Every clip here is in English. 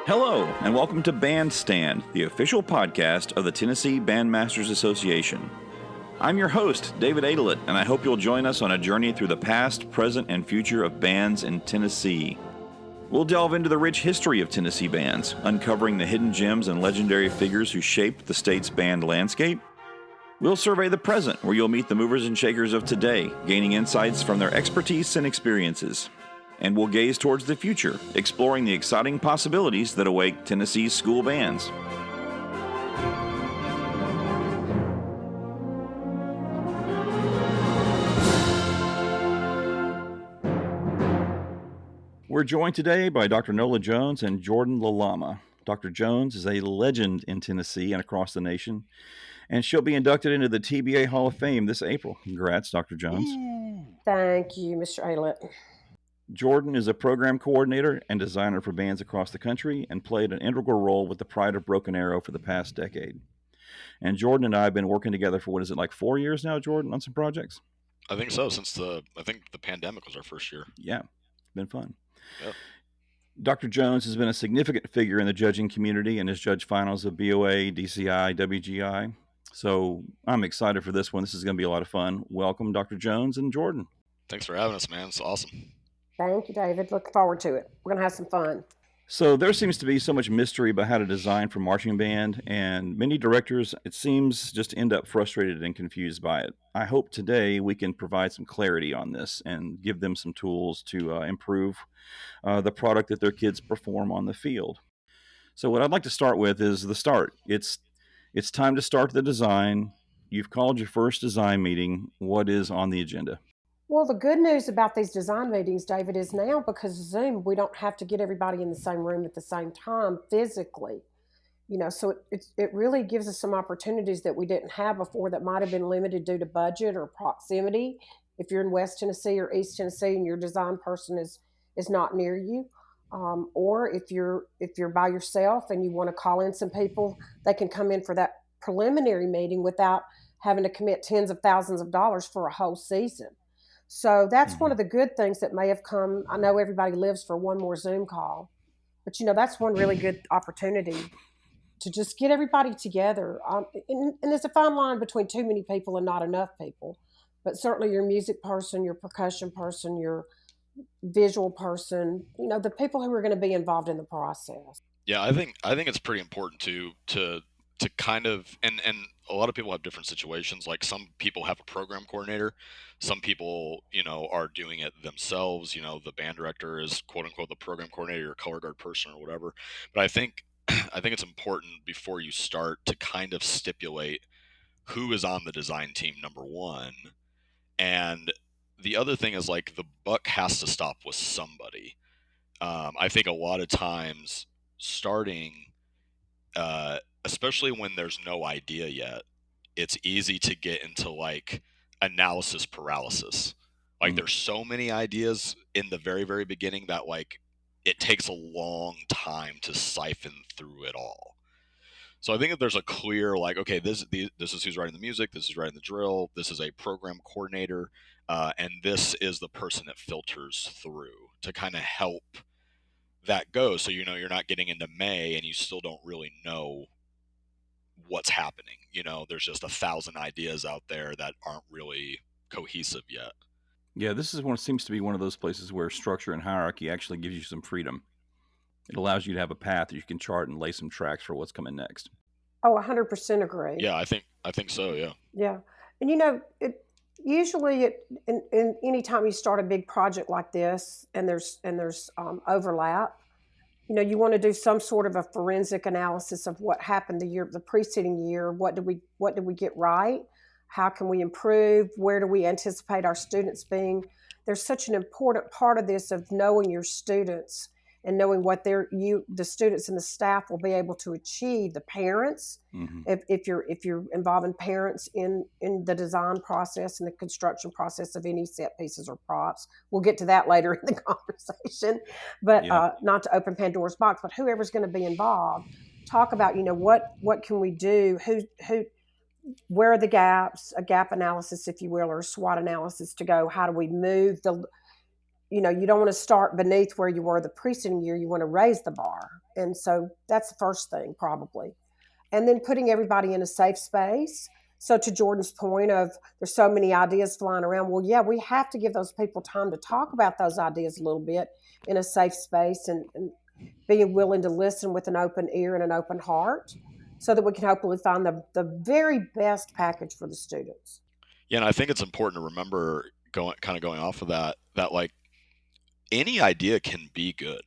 Hello, and welcome to Bandstand, the official podcast of the Tennessee Bandmasters Association. I'm your host, David Adelit, and I hope you'll join us on a journey through the past, present, and future of bands in Tennessee. We'll delve into the rich history of Tennessee bands, uncovering the hidden gems and legendary figures who shaped the state's band landscape. We'll survey the present, where you'll meet the movers and shakers of today, gaining insights from their expertise and experiences. And we'll gaze towards the future, exploring the exciting possibilities that await Tennessee's school bands. We're joined today by Dr. Nola Jones and Jordan Lalama. Dr. Jones is a legend in Tennessee and across the nation, and she'll be inducted into the TBA Hall of Fame this April. Congrats, Dr. Jones. Thank you, Mr. Aylett. Jordan is a program coordinator and designer for bands across the country and played an integral role with the Pride of Broken Arrow for the past decade. And Jordan and I have been working together for, 4 years now, Jordan, on some projects? I think so, since the pandemic was our first year. Yeah, it's been fun. Yep. Dr. Jones has been a significant figure in the judging community and has judged finals of BOA, DCI, WGI. So I'm excited for this one. This is going to be a lot of fun. Welcome, Dr. Jones and Jordan. Thanks for having us, man. It's awesome. Thank you, David. Look forward to it. We're going to have some fun. So there seems to be so much mystery about how to design for marching band, and many directors, it seems, just end up frustrated and confused by it. I hope today we can provide some clarity on this and give them some tools to improve the product that their kids perform on the field. So what I'd like to start with is the start. It's time to start the design. You've called your first design meeting. What is on the agenda? Well, the good news about these design meetings, David, is now because of Zoom, we don't have to get everybody in the same room at the same time physically. So it really gives us some opportunities that we didn't have before that might have been limited due to budget or proximity. If you're in West Tennessee or East Tennessee and your design person is not near you, or if you're by yourself and you want to call in some people, they can come in for that preliminary meeting without having to commit tens of thousands of dollars for a whole season. So that's one of the good things that may have come. I know everybody lives for one more Zoom call, but that's one really good opportunity to just get everybody together. And there's a fine line between too many people and not enough people, but certainly your music person, your percussion person, your visual person, the people who are going to be involved in the process. Yeah, I think it's pretty important to kind of, and a lot of people have different situations. Like some people have a program coordinator, some people are doing it themselves. The band director is quote unquote the program coordinator or color guard person or whatever. But I think it's important before you start to kind of stipulate who is on the design team, number one, and the other thing is, like, the buck has to stop with somebody. I think a lot of times starting, especially when there's no idea yet, it's easy to get into like analysis paralysis. Like there's so many ideas in the very, very beginning that like it takes a long time to siphon through it all. So I think that there's a clear, like, okay, this is who's writing the music, this is writing the drill, this is a program coordinator, and this is the person that filters through to kind of help that go. So you're not getting into May and you still don't really know what's happening. There's just 1,000 ideas out there that aren't really cohesive yet. Yeah, this is seems to be one of those places where structure and hierarchy actually gives you some freedom. It allows you to have a path that you can chart and lay some tracks for what's coming next. Oh, 100% agree. Yeah, I think so. Yeah. Yeah, and usually in any time you start a big project like this, and there's overlap, you want to do some sort of a forensic analysis of what happened the preceding year. What did we get right? How can we improve? Where do we anticipate our students being? There's such an important part of this of knowing your students and knowing what the students and the staff will be able to achieve. The parents, if you're involving parents in the design process and the construction process of any set pieces or props, we'll get to that later in the conversation. But not to open Pandora's box, but whoever's going to be involved, talk about what can we do? Where are the gaps? A gap analysis, if you will, or a SWOT analysis to go. How do we move you don't want to start beneath where you were the preceding year. You want to raise the bar. And so that's the first thing, probably. And then putting everybody in a safe space. So to Jordan's point of there's so many ideas flying around, well, yeah, we have to give those people time to talk about those ideas a little bit in a safe space, and being willing to listen with an open ear and an open heart so that we can hopefully find the very best package for the students. Yeah, and I think it's important to remember, going off of that like any idea can be good.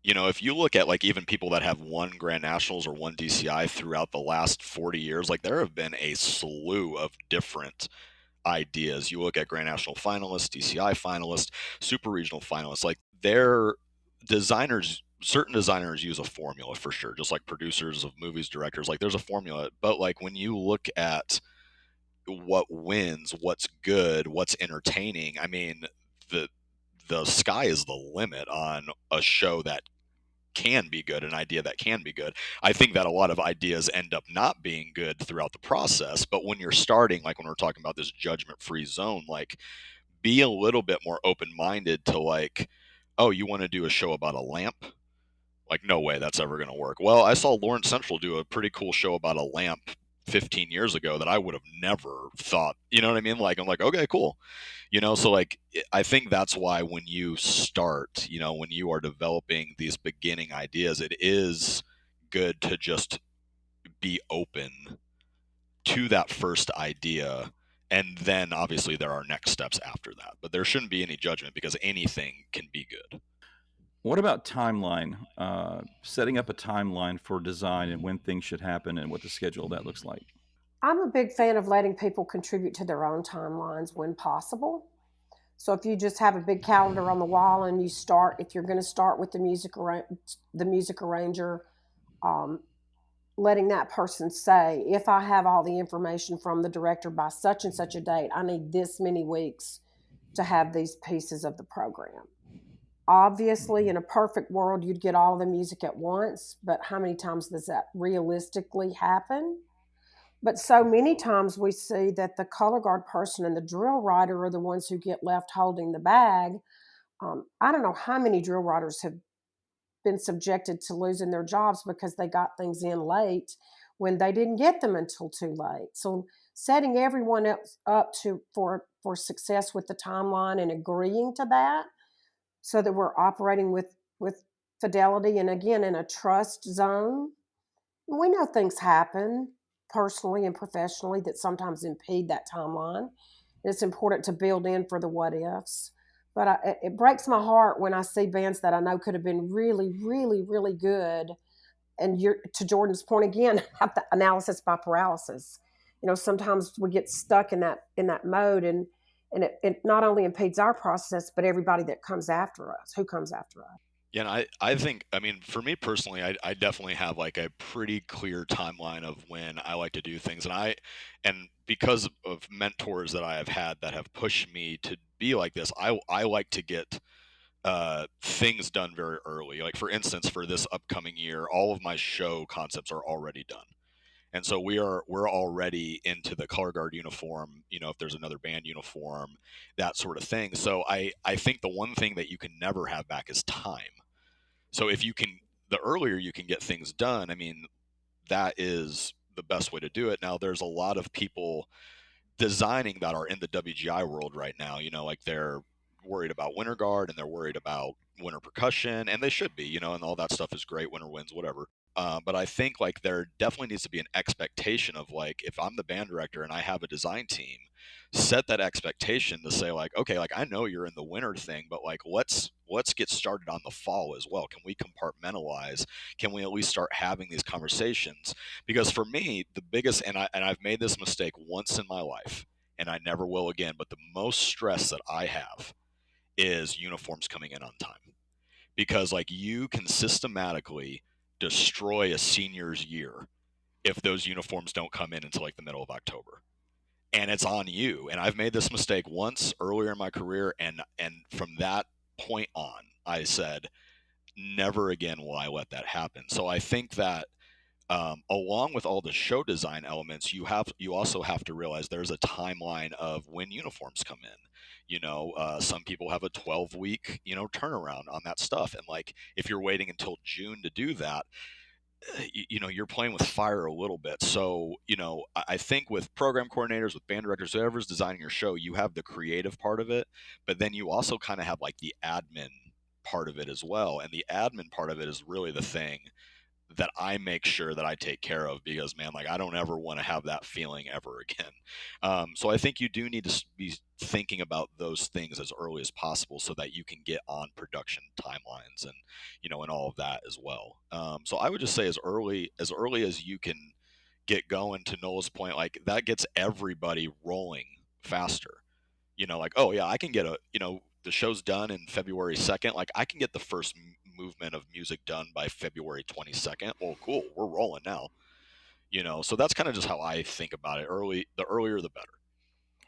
If you look at like even people that have won Grand Nationals or won DCI throughout the last 40 years, like there have been a slew of different ideas. You look at Grand National finalists, DCI finalists, Super Regional finalists, like their designers, certain designers use a formula for sure, just like producers of movies, directors, like there's a formula. But like when you look at what wins, what's good, what's entertaining, I mean, the sky is the limit on a show that can be good, an idea that can be good. I think that a lot of ideas end up not being good throughout the process, but when you're starting, like when we're talking about this judgment-free zone, like be a little bit more open-minded to like, oh, you want to do a show about a lamp? Like, no way that's ever going to work. Well, I saw Lawrence Central do a pretty cool show about a lamp 15 years ago that I would have never thought, you know what I mean? Like, I'm like, okay, cool. So like, I think that's why when you start, when you are developing these beginning ideas, it is good to just be open to that first idea. And then obviously there are next steps after that, but there shouldn't be any judgment because anything can be good. What about timeline? Setting up a timeline for design and when things should happen and what the schedule of that looks like. I'm a big fan of letting people contribute to their own timelines when possible. So if you just have a big calendar on the wall and you start, if you're going to start with the music arranger, um, letting that person say, if I have all the information from the director by such and such a date, I need this many weeks to have these pieces of the program. Obviously, in a perfect world, you'd get all of the music at once, but how many times does that realistically happen? But so many times we see that the color guard person and the drill writer are the ones who get left holding the bag. I don't know how many drill writers have been subjected to losing their jobs because they got things in late when they didn't get them until too late. So setting everyone else up for success with the timeline and agreeing to that so that we're operating with fidelity and again in a trust zone. We know things happen personally and professionally that sometimes impede that timeline. It's important to build in for the what ifs. But it breaks my heart when I see bands that I know could have been really, really, really good. And you're, to Jordan's point again, have the analysis by paralysis. Sometimes we get stuck in that mode, and it not only impedes our process, but everybody that comes after us, who comes after us. Yeah, and I think, I mean, for me personally, I definitely have like a pretty clear timeline of when I like to do things. And because of mentors that I have had that have pushed me to be like this, I like to get things done very early. Like for instance, for this upcoming year, all of my show concepts are already done. And so we're already into the color guard uniform, if there's another band uniform, that sort of thing. So I think the one thing that you can never have back is time. So if you can, the earlier you can get things done, I mean, that is the best way to do it. Now, there's a lot of people designing that are in the WGI world right now, like they're worried about winter guard and they're worried about winter percussion, and they should be, and all that stuff is great, winter winds, whatever. But I think like there definitely needs to be an expectation of like, if I'm the band director and I have a design team, set that expectation to say like, okay, like I know you're in the winter thing, but like let's get started on the fall as well. Can we compartmentalize? Can we at least start having these conversations? Because for me, the biggest, and I've made this mistake once in my life, and I never will again, but the most stress that I have is uniforms coming in on time. Because like you can systematically destroy a senior's year if those uniforms don't come in until like the middle of October. And it's on you. And I've made this mistake once earlier in my career, and from that point on, I said, never again will I let that happen. So I think that along with all the show design elements, you also have to realize there's a timeline of when uniforms come in. Some people have a 12-week, turnaround on that stuff. And like, if you're waiting until June to do that, you're playing with fire a little bit. So, I think with program coordinators, with band directors, whoever's designing your show, you have the creative part of it, but then you also kind of have like the admin part of it as well. And the admin part of it is really the thing that I make sure that I take care of, because man, like, I don't ever want to have that feeling ever again. So I think you do need to be thinking about those things as early as possible so that you can get on production timelines and, and all of that as well. So I would just say as early as you can get going, to Nola's point, like that gets everybody rolling faster. Like, oh yeah, I can get the show's done in February 2nd. Like I can get the first movement of music done by February 22nd. Well, cool, we're rolling now. So that's kind of just how I think about it. The earlier the better.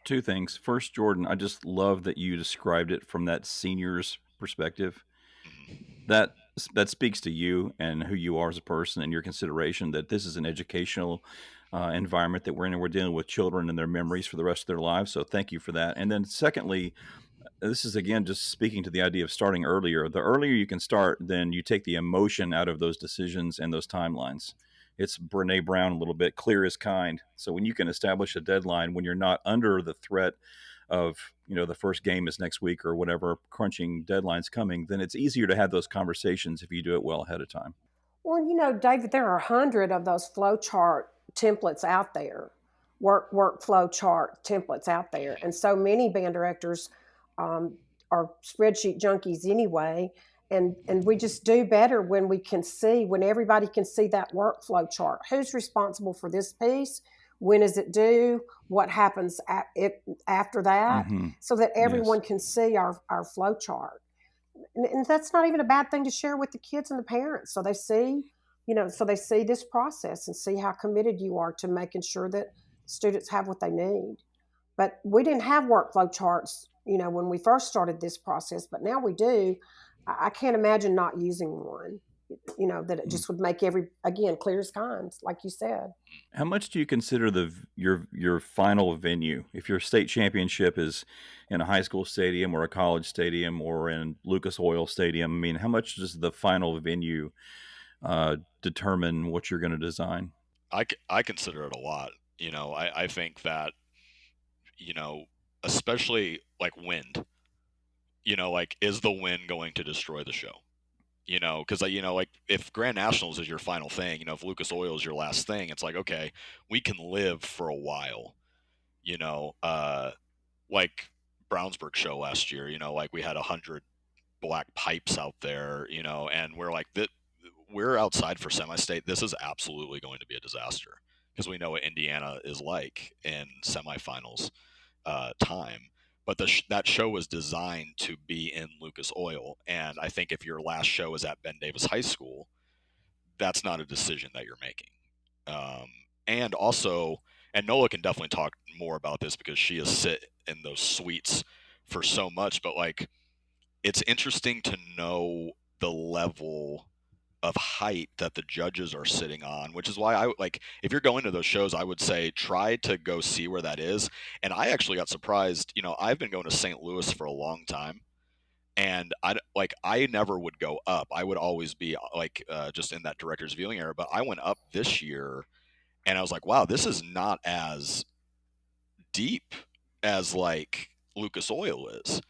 Two things. First, Jordan, I just love that you described it from that senior's perspective. That speaks to you and who you are as a person and your consideration that this is an educational environment that we're in, and we're dealing with children and their memories for the rest of their lives. So thank you for that. And then secondly, this is again just speaking to the idea of starting earlier. The earlier you can start, then you take the emotion out of those decisions and those timelines. It's Brene Brown a little bit, clear as kind. So when you can establish a deadline, when you're not under the threat of, the first game is next week or whatever crunching deadlines coming, then it's easier to have those conversations if you do it well ahead of time. Well, David, there are 100 of those flow chart templates out there, workflow chart templates out there. And so many band directors are spreadsheet junkies anyway. And we just do better when everybody can see that workflow chart. Who's responsible for this piece? When is it due? What happens after that? So that everyone can see our flow chart. And that's not even a bad thing to share with the kids and the parents. So they see, this process and see how committed you are to making sure that students have what they need. But we didn't have workflow charts, when we first started this process, but now we do. I can't imagine not using one, that it just would make clear as kind, like you said. How much do you consider your final venue? If your state championship is in a high school stadium or a college stadium or in Lucas Oil Stadium, I mean, how much does the final venue determine what you're going to design? I consider it a lot. I think that, especially like wind, like, is the wind going to destroy the show? Because, like, if Grand Nationals is your final thing, if Lucas Oil is your last thing, it's like, okay, we can live for a while, like Brownsburg show last year, like we had 100 black pipes out there, and we're like, we're outside for semi-state. This is absolutely going to be a disaster because we know what Indiana is like in semifinals time. But that show was designed to be in Lucas Oil. And I think if your last show is at Ben Davis High School, that's not a decision that you're making. And also, and Nola can definitely talk more about this because she has sit in those suites for so much, but like, it's interesting to know the level of height that the judges are sitting on, which is why I like, if you're going to those shows, I would say try to go see where that is. And I actually got surprised, I've been going to St. Louis for a long time, and I never would go up. I would always be like just in that director's viewing area, but I went up this year and I was like, wow, this is not as deep as like Lucas Oil is.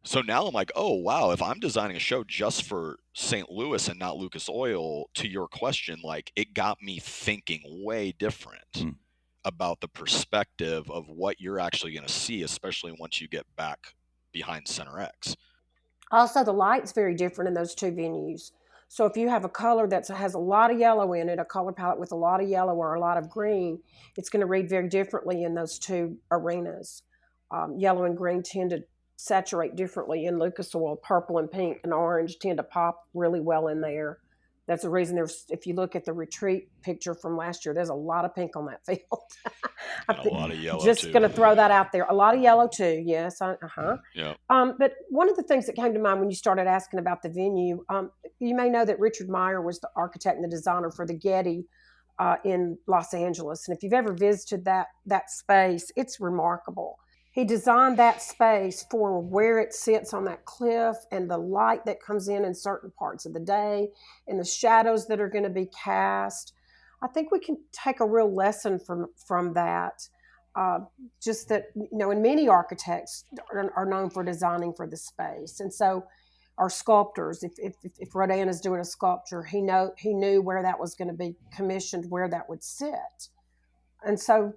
So now I'm like, oh, wow, if I'm designing a show just for St. Louis and not Lucas Oil, to your question, like, it got me thinking way different about the perspective of what you're actually going to see, especially once you get back behind Center X. Also, the light's very different in those two venues. So if you have a color that has a lot of yellow in it, a color palette with a lot of yellow or a lot of green, it's going to read very differently in those two arenas. Yellow and green tend to saturate differently in Lucas Oil. Purple and pink and orange tend to pop really well in there. That's the reason if you look at the retreat picture from last year, there's a lot of pink on that field. And a lot of yellow just too. Going to throw that out there. A lot of yellow too, yes. Yeah. But one of the things that came to mind when you started asking about the venue, you may know that Richard Meyer was the architect and the designer for the Getty in Los Angeles. And if you've ever visited that space, it's remarkable. he designed that space for where it sits on that cliff and the light that comes in certain parts of the day and the shadows that are going to be cast. I think we can take a real lesson from that. Just that, and many architects are known for designing for the space. And so our sculptors, if Rodan is doing a sculpture, he knew where that was going to be commissioned, where that would sit. And so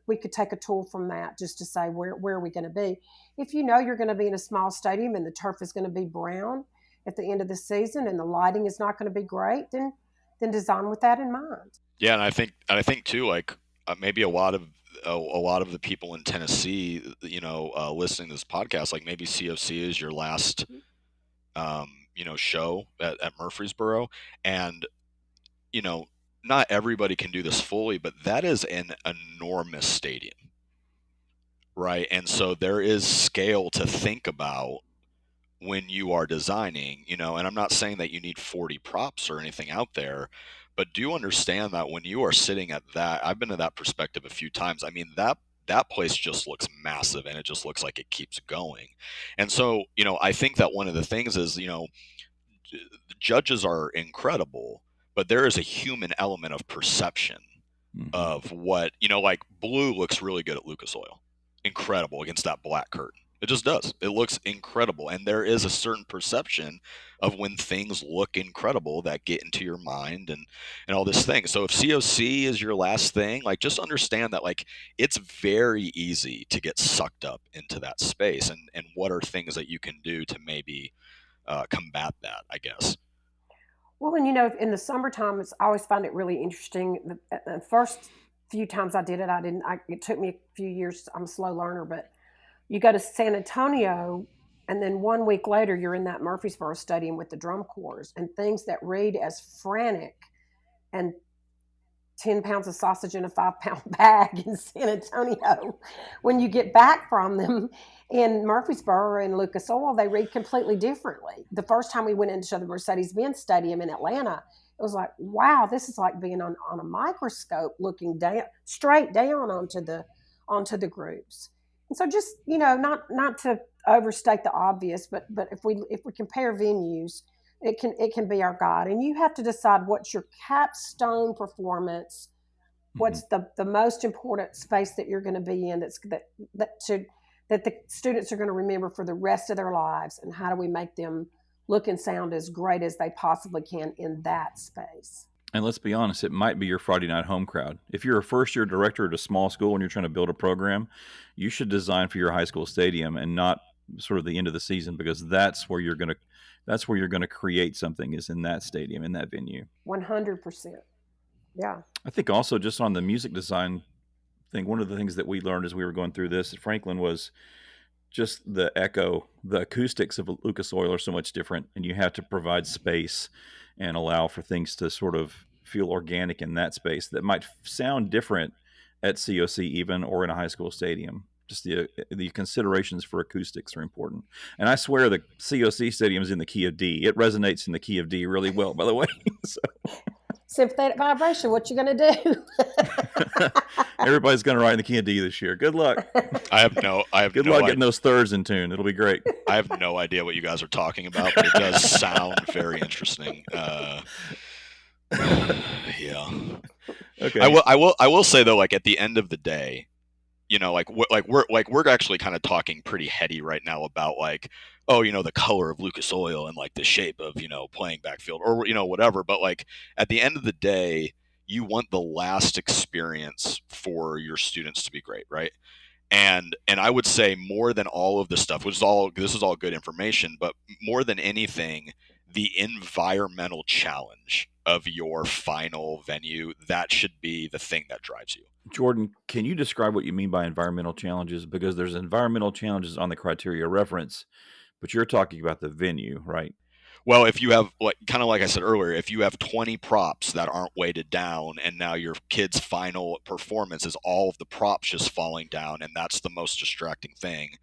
we could take a tool from that just to say where are we going to be. If you're going to be in a small stadium and the turf is going to be brown at the end of the season and the lighting is not going to be great, then design with that in mind. Yeah, and I think too, like maybe a lot of the people in Tennessee, listening to this podcast, like maybe COC is your last, show at Murfreesboro, and not everybody can do this fully, but that is an enormous stadium, right? And so there is scale to think about when you are designing, and I'm not saying that you need 40 props or anything out there, but do understand that when you are sitting at that, I've been to that perspective a few times. I mean, that place just looks massive and it just looks like it keeps going. And so, I think that one of the things is, the judges are incredible, but there is a human element of perception of what, like blue looks really good at Lucas Oil. Incredible against that black curtain. It just does. It looks incredible. And there is a certain perception of when things look incredible that get into your mind and all this thing. So if COC is your last thing, like just understand that like it's very easy to get sucked up into that space. And what are things that you can do to maybe combat that, I guess. Well, and in the summertime, I always find it really interesting. The first few times I did it, it took me a few years. I'm a slow learner, but you go to San Antonio, and then 1 week later, you're in that Murfreesboro stadium with the drum corps and things that read as frantic and 10 pounds of sausage in a 5-pound bag in San Antonio. When you get back from them in Murfreesboro and Lucas Oil, they read completely differently. The first time we went into the Mercedes-Benz Stadium in Atlanta, it was like, wow, this is like being on a microscope looking down, straight down onto the groups. And so just, not to overstate the obvious, but if we compare venues, it can be our guide. And you have to decide what's your capstone performance, what's the most important space that you're going to be in that the students are going to remember for the rest of their lives, and how do we make them look and sound as great as they possibly can in that space. And let's be honest, it might be your Friday night home crowd. If you're a first-year director at a small school and you're trying to build a program, you should design for your high school stadium and not sort of the end of the season, because that's where you're going to create something, is in that stadium, in that venue. 100%. Yeah. I think also just on the music design thing, one of the things that we learned as we were going through this at Franklin was just the acoustics of Lucas Oil are so much different, and you have to provide space and allow for things to sort of feel organic in that space that might sound different at COC even, or in a high school stadium. Just the considerations for acoustics are important. And I swear the COC stadium is in the key of D. It resonates in the key of D really well, by the way. Sympathetic vibration, what you going to do? Everybody's going to write in the key of D this year. Good luck. Good luck getting those thirds in tune. It'll be great. I have no idea what you guys are talking about, but it does sound very interesting. Yeah. Okay. I will say though, like at the end of the day, we're actually kind of talking pretty heady right now about like, the color of Lucas Oil and like the shape of, playing backfield or, whatever. But like at the end of the day, you want the last experience for your students to be great. Right. And I would say more than all of this stuff, this is all good information, but more than anything, the environmental challenge of your final venue, that should be the thing that drives you. Jordan, can you describe what you mean by environmental challenges? Because there's environmental challenges on the criteria reference, but you're talking about the venue, right? Well, if you have, kind of like I said earlier, if you have 20 props that aren't weighted down, and now your kid's final performance is all of the props just falling down, and that's the most distracting thing,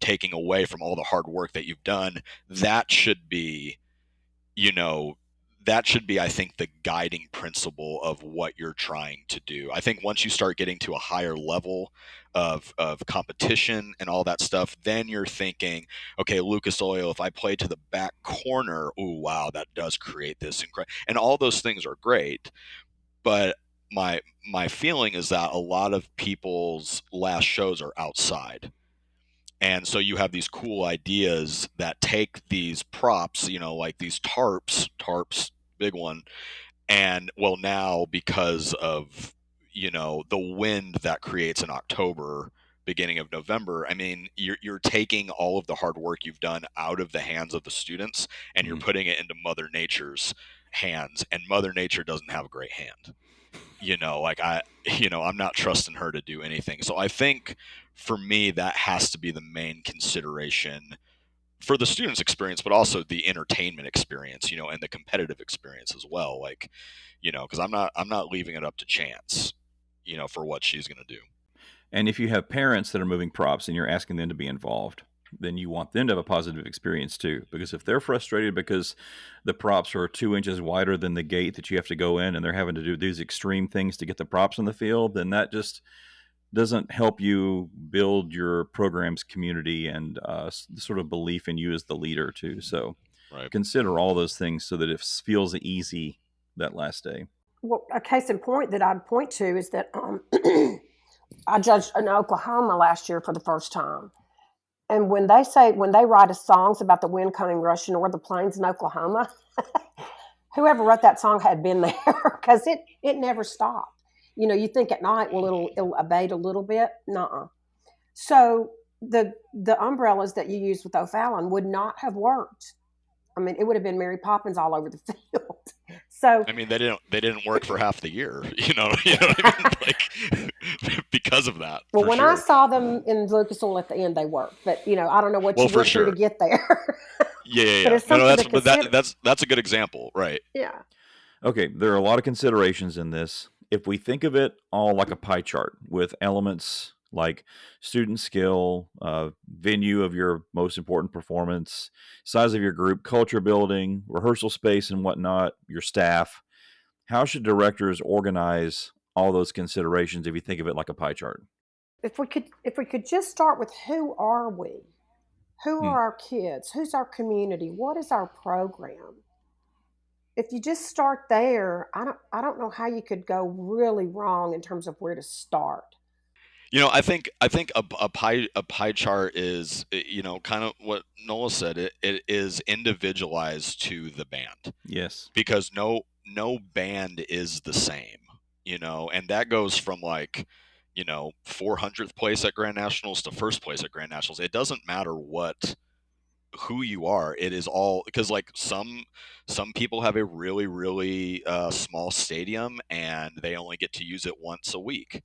taking away from all the hard work that you've done, that should be, that should be, I think, the guiding principle of what you're trying to do. I think once you start getting to a higher level of competition and all that stuff, then you're thinking, okay, Lucas Oil, if I play to the back corner, oh wow, that does create this and all those things are great. But my feeling is that a lot of people's last shows are outside. And so you have these cool ideas that take these props, like these tarps, big one. And well, now because of, the wind that creates in October, beginning of November, I mean, you're taking all of the hard work you've done out of the hands of the students and you're putting it into Mother Nature's hands. And Mother Nature doesn't have a great hand. I'm not trusting her to do anything. So I think for me, that has to be the main consideration for the student's experience, but also the entertainment experience, and the competitive experience as well. Like, because I'm not leaving it up to chance, for what she's going to do. And if you have parents that are moving props and you're asking them to be involved, then you want them to have a positive experience too. Because if they're frustrated because the props are 2 inches wider than the gate that you have to go in and they're having to do these extreme things to get the props on the field, then that just doesn't help you build your program's community and sort of belief in you as the leader too. So consider all those things so that it feels easy that last day. Well, a case in point that I'd point to is that I judged in Oklahoma last year for the first time. And when they write us songs about the wind coming rushing over the plains in Oklahoma, whoever wrote that song had been there because it never stopped. You think at night, well, it'll abate a little bit. Nuh-uh. So the umbrellas that you use with O'Fallon would not have worked. I mean, it would have been Mary Poppins all over the field. So I mean, they didn't work for half the year, you know what I mean? Like, because of that. Well, when I saw them in Lucas Oil at the end, they worked. But I don't know what you went through to get there. Yeah. But it's that's a good example, right? Yeah. Okay, there are a lot of considerations in this. If we think of it all like a pie chart with elements like student skill, venue of your most important performance, size of your group, culture building, rehearsal space and whatnot, your staff, how should directors organize all those considerations if you think of it like a pie chart? If we could just start with who are we? Who are our kids? Who's our community? What is our program? If you just start there, I don't know how you could go really wrong in terms of where to start. I think a pie chart is, kind of what Nola said. It is individualized to the band. Yes. Because no band is the same, and that goes from 400th place at Grand Nationals to first place at Grand Nationals. It doesn't matter who you are. It is all because some people have a really, really small stadium and they only get to use it once a week.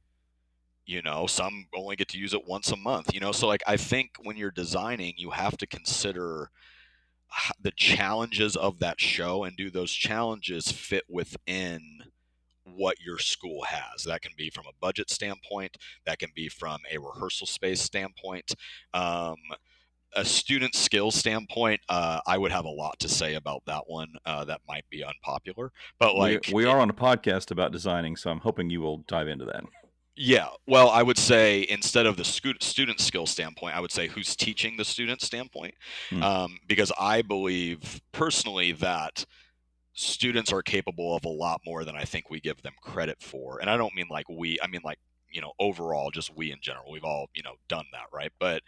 Some only get to use it once a month, so I think when you're designing, you have to consider the challenges of that show, and do those challenges fit within what your school has. That can be from a budget standpoint, that can be from a rehearsal space standpoint, a student skills standpoint. I would have a lot to say about that one. That might be unpopular, but we are on a podcast about designing, so I'm hoping you will dive into that. Yeah, well, I would say instead of the student skill standpoint, I would say who's teaching the student standpoint, because I believe personally that students are capable of a lot more than I think we give them credit for. And I don't mean I mean overall, just we in general. We've all, done that, right? But,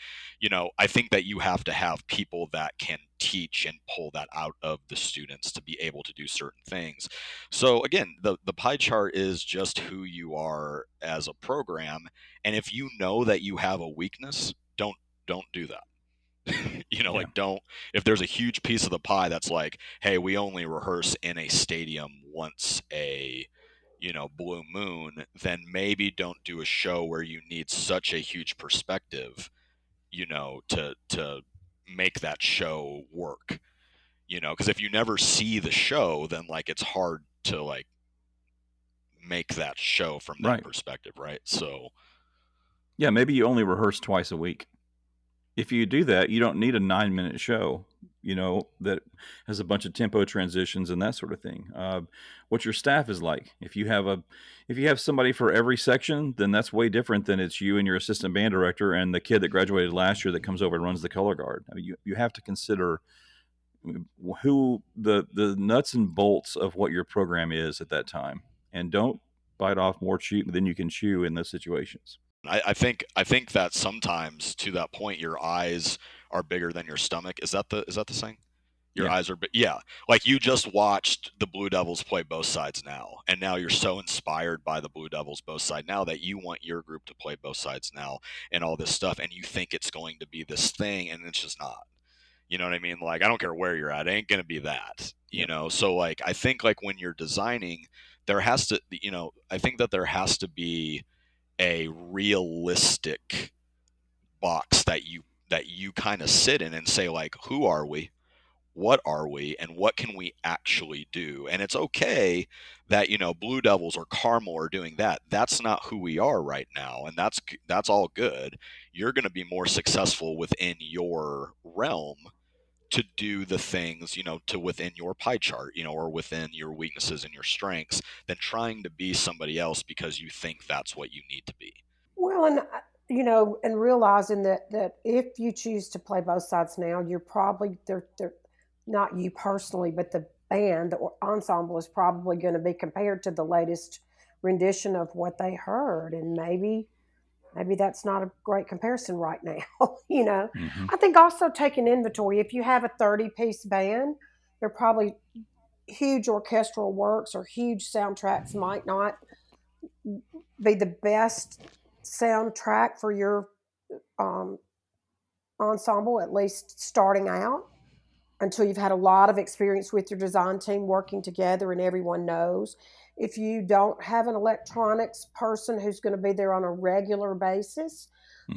I think that you have to have people that can teach and pull that out of the students to be able to do certain things. So again, the pie chart is just who you are as a program. And if you know that you have a weakness, don't do that. Don't, if there's a huge piece of the pie that's hey, we only rehearse in a stadium once a blue moon, then maybe don't do a show where you need such a huge perspective, to make that show work, because if you never see the show, then it's hard to make that show from that perspective, right? So yeah, maybe you only rehearse twice a week. If you do that, you don't need a 9-minute show. that has a bunch of tempo transitions and that sort of thing. What your staff is like. If you have somebody for every section, then that's way different than it's you and your assistant band director and the kid that graduated last year that comes over and runs the color guard. I mean, you have to consider who the nuts and bolts of what your program is at that time, and don't bite off more chew than you can chew in those situations. I think that sometimes, to that point, your eyes are bigger than your stomach. Is that the saying? Your Yeah. eyes are yeah. Like, you just watched the Blue Devils play both sides now, and now you're so inspired by the Blue Devils both side now that you want your group to play both sides now, and all this stuff, and you think it's going to be this thing, and it's just not. You know what I mean? Like, I don't care where you're at, it ain't gonna be that. Yep. So, like, I think, like, when you're designing, I think that there has to be a realistic box that you kind of sit in and say, like, who are we, what are we, and what can we actually do? And it's okay that, Blue Devils or Carmel are doing that. That's not who we are right now, and that's all good. You're going to be more successful within your realm to do the things, to within your pie chart, or within your weaknesses and your strengths, than trying to be somebody else because you think that's what you need to be. Well, and and realizing that if you choose to play both sides now, you're probably they're not you personally, but the band, the ensemble is probably going to be compared to the latest rendition of what they heard, and maybe that's not a great comparison right now. Hmm. I think also taking inventory. If you have a 30-piece band, they're probably huge orchestral works or huge soundtracks might not be the best soundtrack for your um, ensemble, at least starting out, until you've had a lot of experience with your design team working together and everyone knows. If you don't have an electronics person who's going to be there on a regular basis,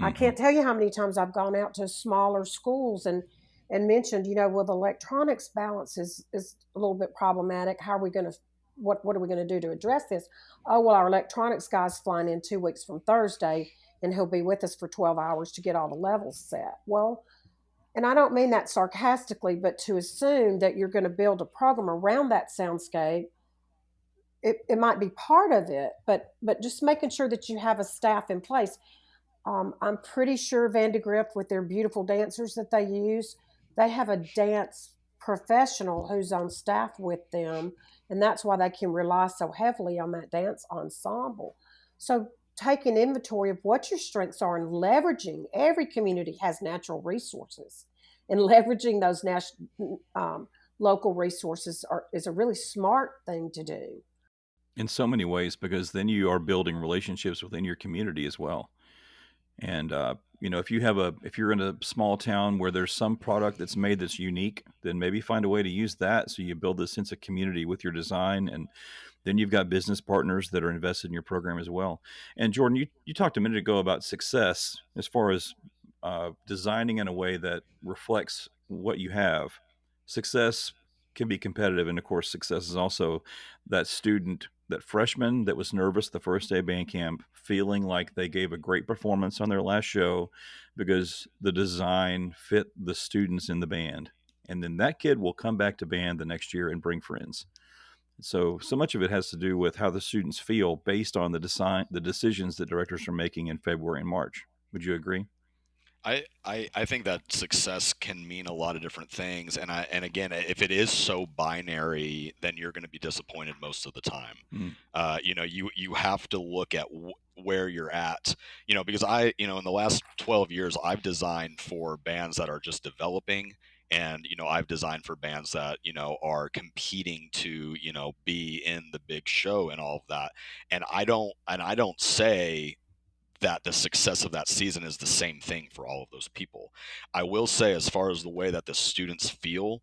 I Hmm. can't tell you how many times I've gone out to smaller schools and mentioned, well, the electronics balance is a little bit problematic. How are we going to what are we going to do to address this? Oh, well, our electronics guy's flying in 2 weeks from Thursday, and he'll be with us for 12 hours to get all the levels set. Well, and I don't mean that sarcastically, but to assume that you're going to build a program around that soundscape, it might be part of it, but just making sure that you have a staff in place. I'm pretty sure Vandegrift, with their beautiful dancers that they use, they have a dance professional who's on staff with them, and that's why they can rely so heavily on that dance ensemble. So taking inventory of what your strengths are and leveraging, every community has natural resources, and leveraging those local resources is a really smart thing to do. In so many ways, because then you are building relationships within your community as well. And if you're in a small town where there's some product that's made that's unique, then maybe find a way to use that so you build this sense of community with your design, and then you've got business partners that are invested in your program as well. And Jordan, you talked a minute ago about success as far as designing in a way that reflects what you have. Success can be competitive, and of course, success is also that student, that freshman that was nervous the first day of band camp, feeling like they gave a great performance on their last show because the design fit the students in the band. And then that kid will come back to band the next year and bring friends. So much of it has to do with how the students feel based on the decisions that directors are making in February and March. Would you agree? I think that success can mean a lot of different things, and again, if it is so binary, then you're going to be disappointed most of the time. Mm. You have to look at where you're at. Because in the last 12 years, I've designed for bands that are just developing, and I've designed for bands that are competing to be in the big show and all of that. And I don't say that the success of that season is the same thing for all of those people. I will say, as far as the way that the students feel,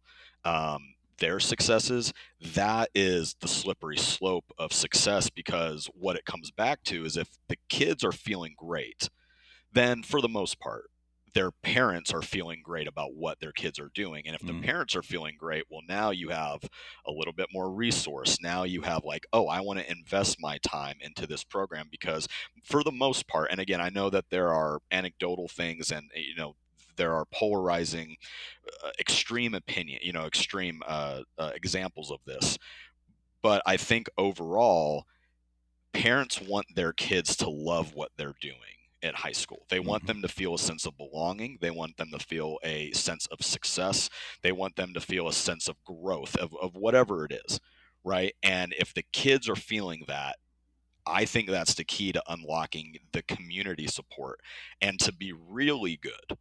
their successes, that is the slippery slope of success, because what it comes back to is, if the kids are feeling great, then for the most part, their parents are feeling great about what their kids are doing. And if the Mm. parents are feeling great, well, now you have a little bit more resource. Now you have, like, oh, I want to invest my time into this program, because for the most part, and again, I know that there are anecdotal things, and there are polarizing, extreme opinion, extreme examples of this. But I think overall, parents want their kids to love what they're doing at high school. They want them to feel a sense of belonging. They want them to feel a sense of success. They want them to feel a sense of growth, of whatever it is, right? And if the kids are feeling that, I think that's the key to unlocking the community support. And to be really good,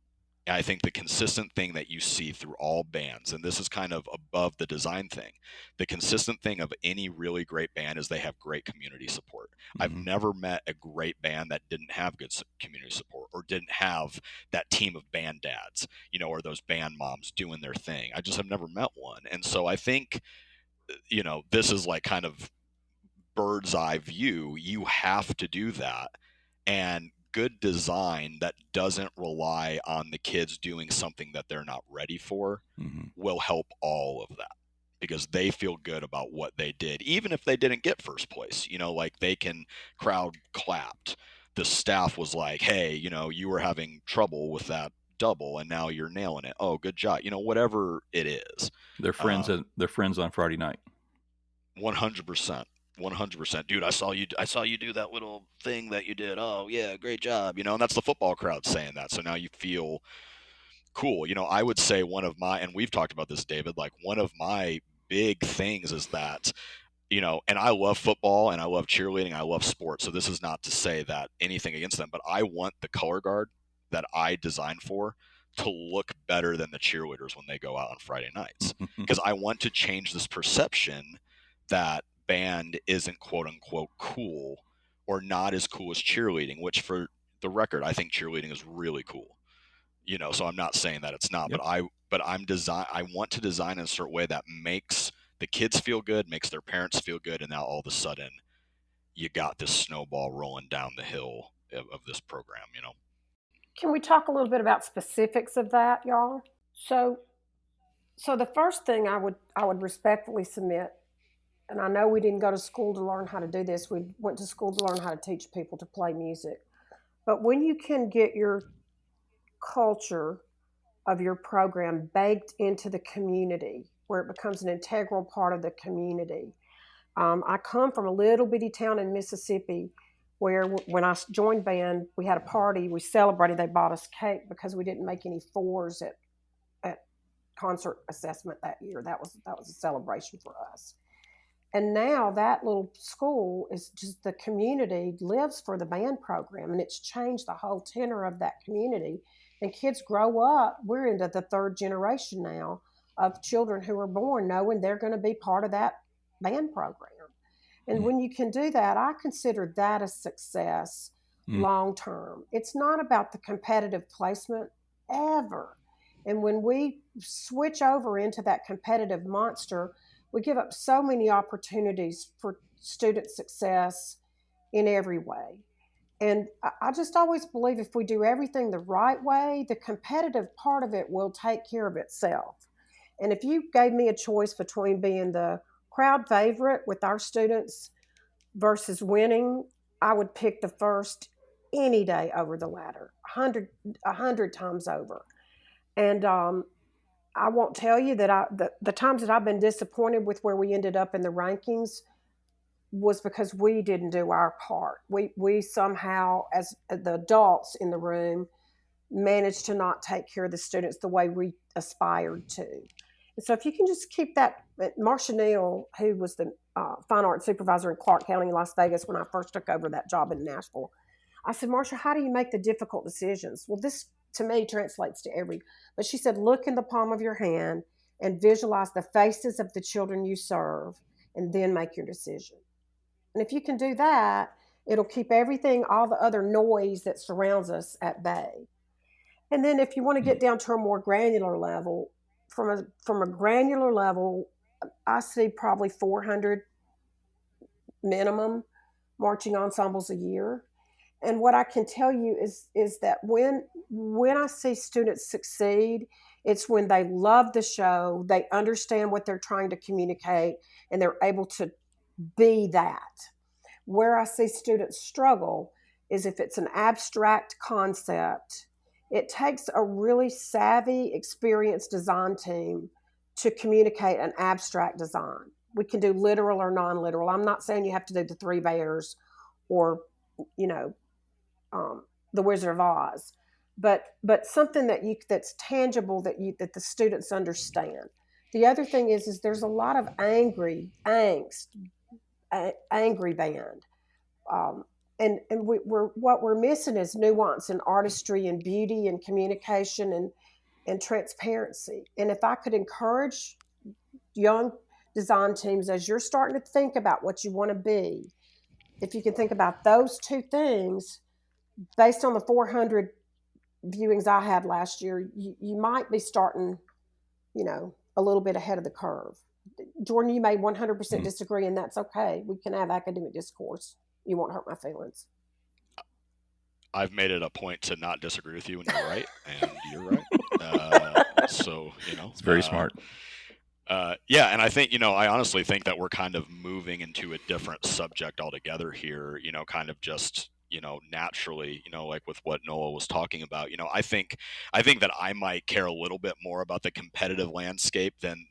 I think the consistent thing that you see through all bands, and this is kind of above the design thing, the consistent thing of any really great band is they have great community support. I've never met a great band that didn't have good community support, or didn't have that team of band dads, or those band moms doing their thing. I just have never met one. And so I think, this is like kind of bird's eye view. You have to do that. And good design that doesn't rely on the kids doing something that they're not ready for will help all of that, because they feel good about what they did, even if they didn't get first place. Like, they can crowd clapped. The staff was like, hey, you were having trouble with that double and now you're nailing it. Oh, good job. Whatever it is. They're friends. They're friends on Friday night. 100%. 100%. Dude, I saw you do that little thing that you did. Oh yeah, great job. And that's the football crowd saying that. So now you feel cool. I would say and we've talked about this, David, like one of my big things is that, and I love football and I love cheerleading, I love sports. So this is not to say that anything against them, but I want the color guard that I designed for to look better than the cheerleaders when they go out on Friday nights. Because I want to change this perception that band isn't quote unquote cool, or not as cool as cheerleading, which, for the record, I think cheerleading is really cool. So I'm not saying that it's not, Yep. but I want to design in a certain way that makes the kids feel good, makes their parents feel good, and now all of a sudden you got this snowball rolling down the hill of this program. Can we talk a little bit about specifics of that, y'all? So, the first thing I would respectfully submit, and I know we didn't go to school to learn how to do this. We went to school to learn how to teach people to play music. But when you can get your culture of your program baked into the community, where it becomes an integral part of the community. I come from a little bitty town in Mississippi where when I joined band, we had a party, we celebrated, they bought us cake because we didn't make any fours at concert assessment that year. That was a celebration for us. And now that little school is just, the community lives for the band program, and it's changed the whole tenor of that community. And kids grow up, we're into the third generation now of children who are born knowing they're going to be part of that band program. And when you can do that, I consider that a success long term. It's not about the competitive placement ever. And when we switch over into that competitive monster, we give up so many opportunities for student success in every way. And I just always believe if we do everything the right way, the competitive part of it will take care of itself. And if you gave me a choice between being the crowd favorite with our students versus winning, I would pick the first any day over the latter, 100 times over. And I won't tell you that the times that I've been disappointed with where we ended up in the rankings was because we didn't do our part. We somehow, as the adults in the room, managed to not take care of the students the way we aspired to. And so if you can just keep that, Marcia Neal, who was the fine arts supervisor in Clark County, Las Vegas, when I first took over that job in Nashville, I said, Marcia, how do you make the difficult decisions? Well, this to me translates to but she said, look in the palm of your hand and visualize the faces of the children you serve, and then make your decision. And if you can do that, it'll keep everything, all the other noise that surrounds us, at bay. And then if you want to get down to a more granular level, from a granular level, I see probably 400 minimum marching ensembles a year. And what I can tell you is that when I see students succeed, it's when they love the show, they understand what they're trying to communicate, and they're able to be that. Where I see students struggle is if it's an abstract concept It takes a really savvy, experienced design team to communicate an abstract design. We can do literal or non-literal. I'm not saying you have to do the Three Bears or, you know, the Wizard of Oz, but something that's tangible that the students understand. The other thing is there's a lot of angry band, and what we're missing is nuance and artistry and beauty and communication and transparency. And if I could encourage young design teams, as you're starting to think about what you want to be, if you can think about those two things, based on the 400 viewings I had last year, you might be starting, a little bit ahead of the curve. Jordan, you may 100% disagree, and that's okay. We can have academic discourse. You won't hurt my feelings. I've made it a point to not disagree with you, and you're right, and you're right. So, it's very smart. Yeah, and I think, I honestly think that we're kind of moving into a different subject altogether here, kind of just, naturally, like with what Nola was talking about. I think that I might care a little bit more about the competitive landscape than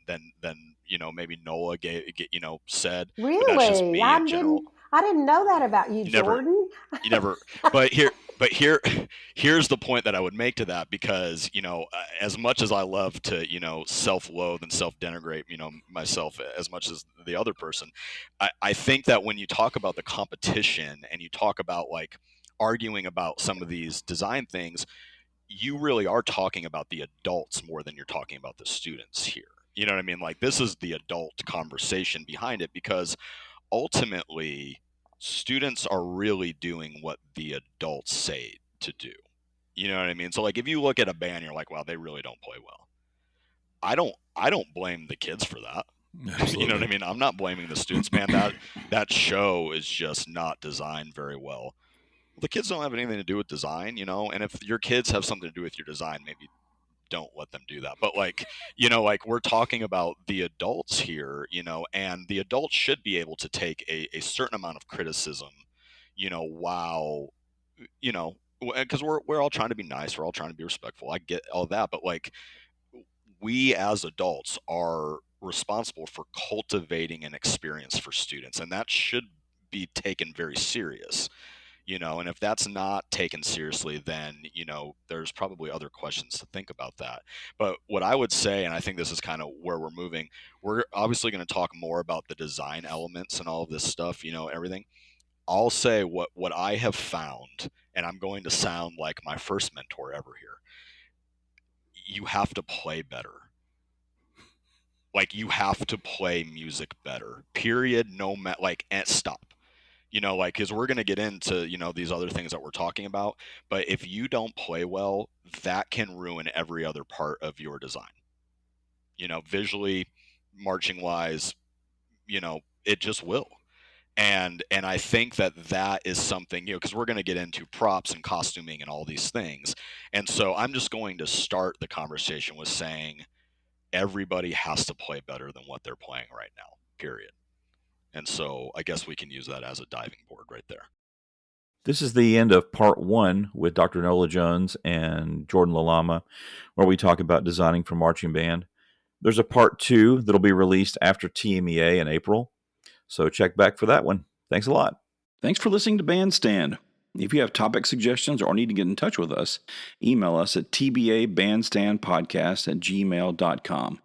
maybe Nola said. Really? But that's just me in general. I didn't know that about you, Jordan. Here's the point that I would make to that, because, as much as I love to, self-loathe and self-denigrate, myself as much as the other person, I think that when you talk about the competition and you talk about like arguing about some of these design things, you really are talking about the adults more than you're talking about the students here. You know what I mean? Like, this is the adult conversation behind it, because ultimately, students are really doing what the adults say to do. You know what I mean? So, like, if you look at a band, you're like, wow, they really don't play well. I don't blame the kids for that. Absolutely. You know what I mean? I'm not blaming the students, man. That show is just not designed very well. The kids don't have anything to do with design, and if your kids have something to do with your design, maybe don't let them do that. But like, we're talking about the adults here, and the adults should be able to take a certain amount of criticism, while, because we're all trying to be nice, we're all trying to be respectful. I get all that, but like, we as adults are responsible for cultivating an experience for students, and that should be taken very serious. And if that's not taken seriously, then, there's probably other questions to think about that. But what I would say, and I think this is kind of where we're moving, we're obviously going to talk more about the design elements and all of this stuff, everything. I'll say what I have found, and I'm going to sound like my first mentor ever here. You have to play better. Like, you have to play music better, period. No matter, like, and stop. Because we're going to get into, these other things that we're talking about. But if you don't play well, that can ruin every other part of your design. Visually, marching wise, it just will. And I think that is something, because we're going to get into props and costuming and all these things. And so I'm just going to start the conversation with saying everybody has to play better than what they're playing right now, period. And so I guess we can use that as a diving board right there. This is the end of part 1 with Dr. Nola Jones and Jordan Lalama, where we talk about designing for marching band. There's a part 2 that'll be released after TMEA in April, so check back for that one. Thanks a lot. Thanks for listening to Bandstand. If you have topic suggestions or need to get in touch with us, email us at tbabandstandpodcast@gmail.com.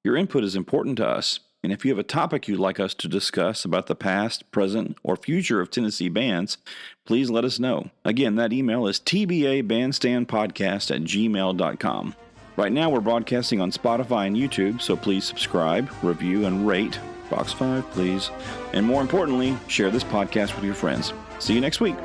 Your input is important to us. And if you have a topic you'd like us to discuss about the past, present, or future of Tennessee bands, please let us know. Again, that email is tbabandstandpodcast@gmail.com. Right now, we're broadcasting on Spotify and YouTube, so please subscribe, review, and rate. Box 5, please. And more importantly, share this podcast with your friends. See you next week.